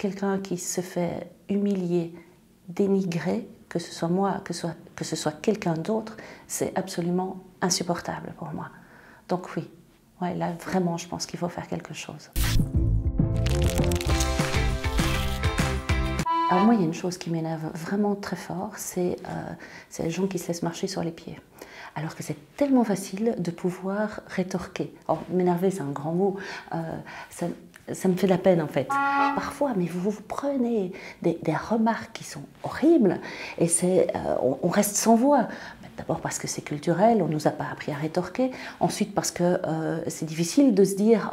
quelqu'un qui se fait humilier, dénigrer, que ce soit moi, que ce soit quelqu'un d'autre, c'est absolument insupportable pour moi. Donc oui, ouais, là vraiment je pense qu'il faut faire quelque chose. Alors moi, il y a une chose qui m'énerve vraiment très fort, c'est les gens qui se laissent marcher sur les pieds. Alors que c'est tellement facile de pouvoir rétorquer. Alors, m'énerver, c'est un grand mot. Ça me fait de la peine en fait. Parfois, mais vous prenez des remarques qui sont horribles et on reste sans voix. D'abord parce que c'est culturel, on ne nous a pas appris à rétorquer. Ensuite parce que c'est difficile de se dire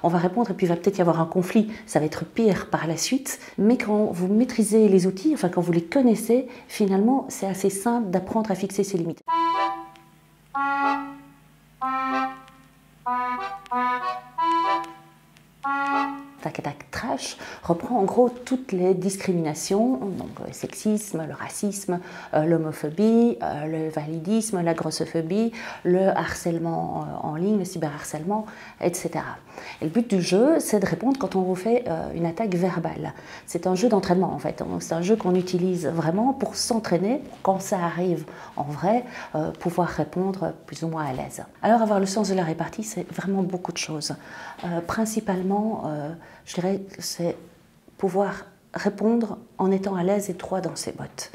on va répondre et puis il va peut-être y avoir un conflit. Ça va être pire par la suite. Mais quand vous maîtrisez les outils, enfin quand vous les connaissez, finalement c'est assez simple d'apprendre à fixer ses limites. Tac Tac Trash reprend en gros toutes les discriminations, donc le sexisme, le racisme, l'homophobie, le validisme, la grossophobie, le harcèlement en ligne, le cyberharcèlement, etc. Et le but du jeu, c'est de répondre quand on vous fait une attaque verbale. C'est un jeu d'entraînement en fait, c'est un jeu qu'on utilise vraiment pour s'entraîner, quand ça arrive en vrai, pouvoir répondre plus ou moins à l'aise. Alors avoir le sens de la répartie, c'est vraiment beaucoup de choses. Principalement, je dirais que c'est pouvoir répondre en étant à l'aise et droit dans ses bottes.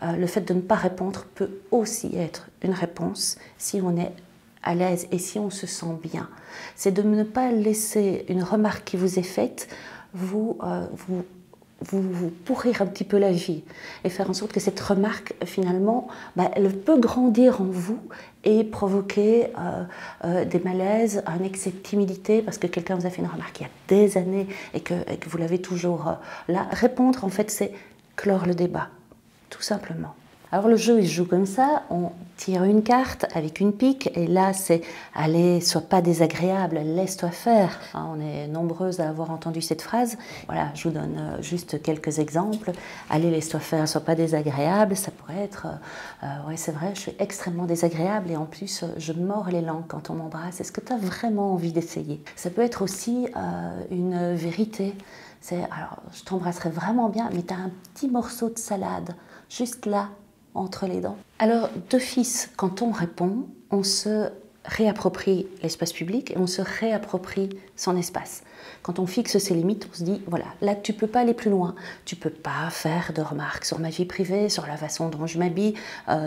Le fait de ne pas répondre peut aussi être une réponse si on est à l'aise et si on se sent bien. C'est de ne pas laisser une remarque qui vous est faite vous pourrir un petit peu la vie et faire en sorte que cette remarque, finalement, elle peut grandir en vous et provoquer des malaises, un excès de timidité parce que quelqu'un vous a fait une remarque il y a des années et que vous l'avez toujours là. Répondre, en fait, c'est clore le débat, tout simplement. Alors le jeu, il se joue comme ça, on tire une carte avec une pique et là c'est « allez, sois pas désagréable, laisse-toi faire ». On est nombreuses à avoir entendu cette phrase. Voilà, je vous donne juste quelques exemples. « Allez, laisse-toi faire, sois pas désagréable », ça pourrait être « ouais, c'est vrai, je suis extrêmement désagréable et en plus je mords les langues quand on m'embrasse. Est-ce que tu as vraiment envie d'essayer ?» Ça peut être aussi une vérité. C'est « alors, je t'embrasserai vraiment bien, mais tu as un petit morceau de salade juste là, entre les dents ». Alors, d'office, quand on répond, on se réapproprie l'espace public et on se réapproprie son espace. Quand on fixe ses limites, on se dit, voilà, là tu peux pas aller plus loin, tu peux pas faire de remarques sur ma vie privée, sur la façon dont je m'habille,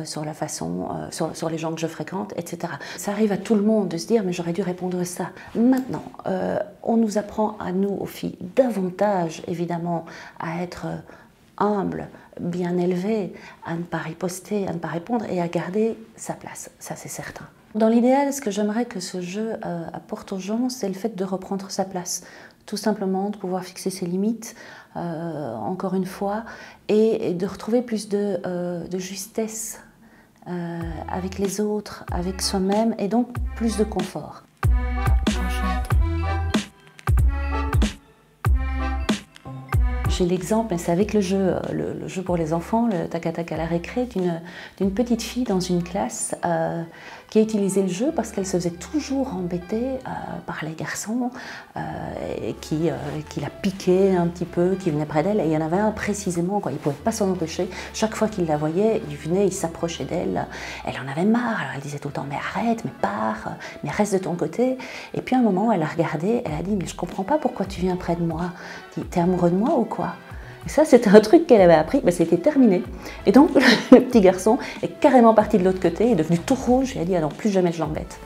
sur la façon, sur les gens que je fréquente, etc. Ça arrive à tout le monde de se dire, mais j'aurais dû répondre ça. Maintenant, on nous apprend à nous, aux filles, davantage, évidemment, à être humble, bien élevé, à ne pas riposter, à ne pas répondre et à garder sa place, ça c'est certain. Dans l'idéal, ce que j'aimerais que ce jeu apporte aux gens, c'est le fait de reprendre sa place, tout simplement de pouvoir fixer ses limites, encore une fois, et de retrouver plus de justesse avec les autres, avec soi-même, et donc plus de confort. J'ai l'exemple, c'est avec le jeu pour les enfants, le Tac Tac à la récré, d'une petite fille dans une classe qui a utilisé le jeu parce qu'elle se faisait toujours embêter par les garçons qui la piquaient un petit peu, qui venaient près d'elle. Et il y en avait un précisément, il ne pouvait pas s'en empêcher. Chaque fois qu'il la voyait, il venait, il s'approchait d'elle. Elle en avait marre, alors elle disait tout le temps « mais arrête, mais pars, mais reste de ton côté ». Et puis à un moment, elle a regardé, elle a dit « mais je ne comprends pas pourquoi tu viens près de moi. T'es amoureux de moi ou quoi ?» Et ça, c'était un truc qu'elle avait appris, c'était terminé. Et donc, le petit garçon est carrément parti de l'autre côté, est devenu tout rouge et a dit « ah non, plus jamais je l'embête ».